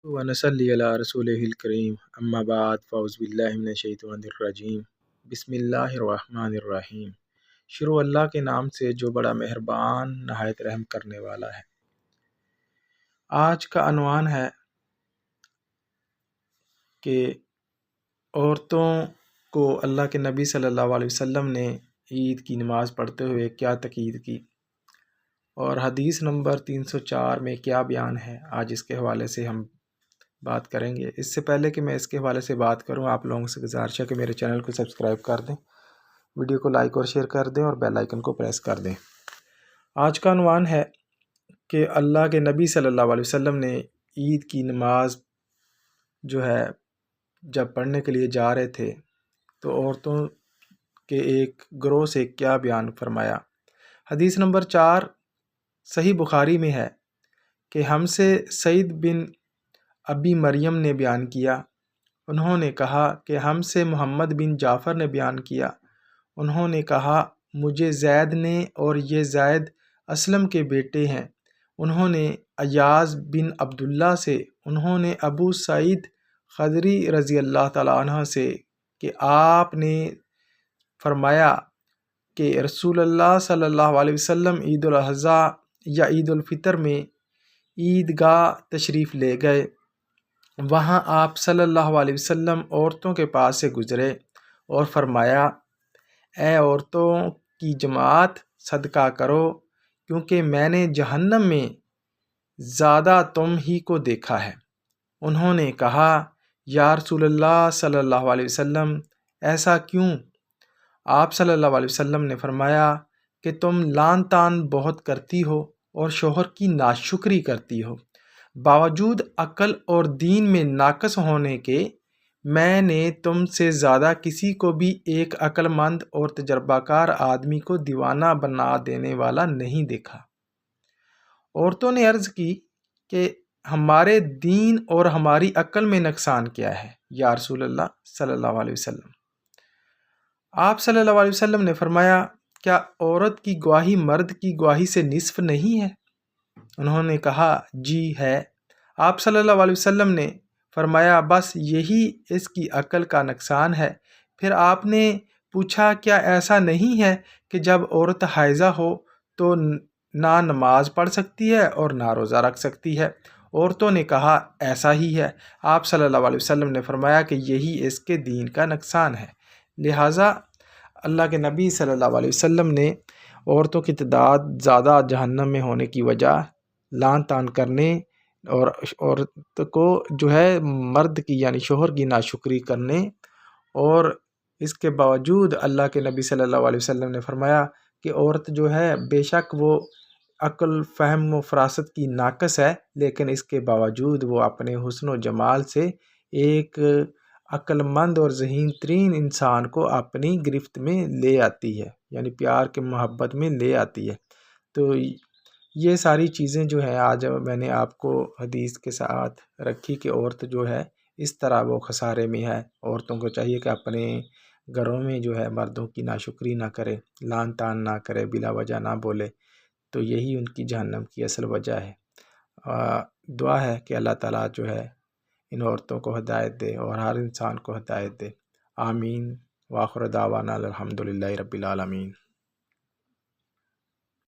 ونصلی علی رسولہ الکریم اما بعد فاعوذ باللہ من الشیطان الرجیم بسم اللہ الرحمن الرحیم۔ شروع اللہ کے نام سے جو بڑا مہربان نہایت رحم کرنے والا ہے۔ آج کا عنوان ہے کہ عورتوں کو اللہ کے نبی صلی اللہ علیہ وسلم نے عید کی نماز پڑھتے ہوئے کیا تاکید کی، اور حدیث نمبر 304 میں کیا بیان ہے۔ آج اس کے حوالے سے ہم بات کریں گے۔ اس سے پہلے کہ میں اس کے حوالے سے بات کروں، آپ لوگوں سے گزارش ہے کہ میرے چینل کو سبسکرائب کر دیں، ویڈیو کو لائک اور شیئر کر دیں اور بیل آئیکن کو پریس کر دیں۔ آج کا عنوان ہے کہ اللہ کے نبی صلی اللہ علیہ وسلم نے عید کی نماز جو ہے جب پڑھنے کے لیے جا رہے تھے تو عورتوں کے ایک گروہ سے کیا بیان فرمایا۔ حدیث نمبر 4 صحیح بخاری میں ہے کہ ہم سے سعید بن ابی مریم نے بیان کیا، انہوں نے کہا کہ ہم سے محمد بن جعفر نے بیان کیا، انہوں نے کہا مجھے زید نے، اور یہ زید اسلم کے بیٹے ہیں، انہوں نے ایاز بن عبداللہ سے، انہوں نے ابو سعید خدری رضی اللہ تعالیٰ عنہ سے کہ آپ نے فرمایا کہ رسول اللہ صلی اللہ علیہ وسلم عید الاضحیٰ یا عید الفطر میں عیدگاہ تشریف لے گئے، وہاں آپ صلی اللہ علیہ وسلم عورتوں کے پاس سے گزرے اور فرمایا اے عورتوں کی جماعت، صدقہ کرو، کیونکہ میں نے جہنم میں زیادہ تم ہی کو دیکھا ہے۔ انہوں نے کہا یا رسول اللہ صلی اللہ علیہ وسلم ایسا کیوں؟ آپ صلی اللہ علیہ وسلم نے فرمایا کہ تم لعن طعن بہت کرتی ہو اور شوہر کی ناشکری کرتی ہو، باوجود عقل اور دین میں ناقص ہونے کے میں نے تم سے زیادہ کسی کو بھی ایک عقل مند اور تجربہ کار آدمی کو دیوانہ بنا دینے والا نہیں دیکھا۔ عورتوں نے عرض کی کہ ہمارے دین اور ہماری عقل میں نقصان کیا ہے یا رسول اللہ صلی اللہ علیہ وسلم؟ آپ صلی اللہ علیہ وسلم نے فرمایا کیا عورت کی گواہی مرد کی گواہی سے نصف نہیں ہے؟ انہوں نے کہا جی ہے۔ آپ صلی اللہ علیہ وسلم نے فرمایا بس یہی اس کی عقل کا نقصان ہے۔ پھر آپ نے پوچھا کیا ایسا نہیں ہے کہ جب عورت حائضہ ہو تو نہ نماز پڑھ سکتی ہے اور نہ روزہ رکھ سکتی ہے؟ عورتوں نے کہا ایسا ہی ہے۔ آپ صلی اللہ علیہ وسلم نے فرمایا کہ یہی اس کے دین کا نقصان ہے۔ لہٰذا اللہ کے نبی صلی اللہ علیہ وسلم نے عورتوں کی تعداد زیادہ جہنم میں ہونے کی وجہ لعن طعن کرنے اور عورت کو جو ہے مرد کی یعنی شوہر کی ناشکری کرنے، اور اس کے باوجود اللہ کے نبی صلی اللہ علیہ وسلم نے فرمایا کہ عورت جو ہے بے شک وہ عقل فہم و فراست کی ناقص ہے، لیکن اس کے باوجود وہ اپنے حسن و جمال سے ایک عقل مند اور ذہین ترین انسان کو اپنی گرفت میں لے آتی ہے، یعنی پیار کے محبت میں لے آتی ہے۔ تو یہ ساری چیزیں جو ہیں آج میں نے آپ کو حدیث کے ساتھ رکھی کہ عورت جو ہے اس طرح وہ خسارے میں ہے۔ عورتوں کو چاہیے کہ اپنے گھروں میں جو ہے مردوں کی ناشکری نہ کرے، لعن طعن نہ کرے، بلا وجہ نہ بولے، تو یہی ان کی جہنم کی اصل وجہ ہے۔ دعا ہے کہ اللہ تعالیٰ جو ہے ان عورتوں کو ہدایت دے اور ہر انسان کو ہدایت دے۔ آمین۔ وآخر دعوانا الحمد للہ رب العالمین۔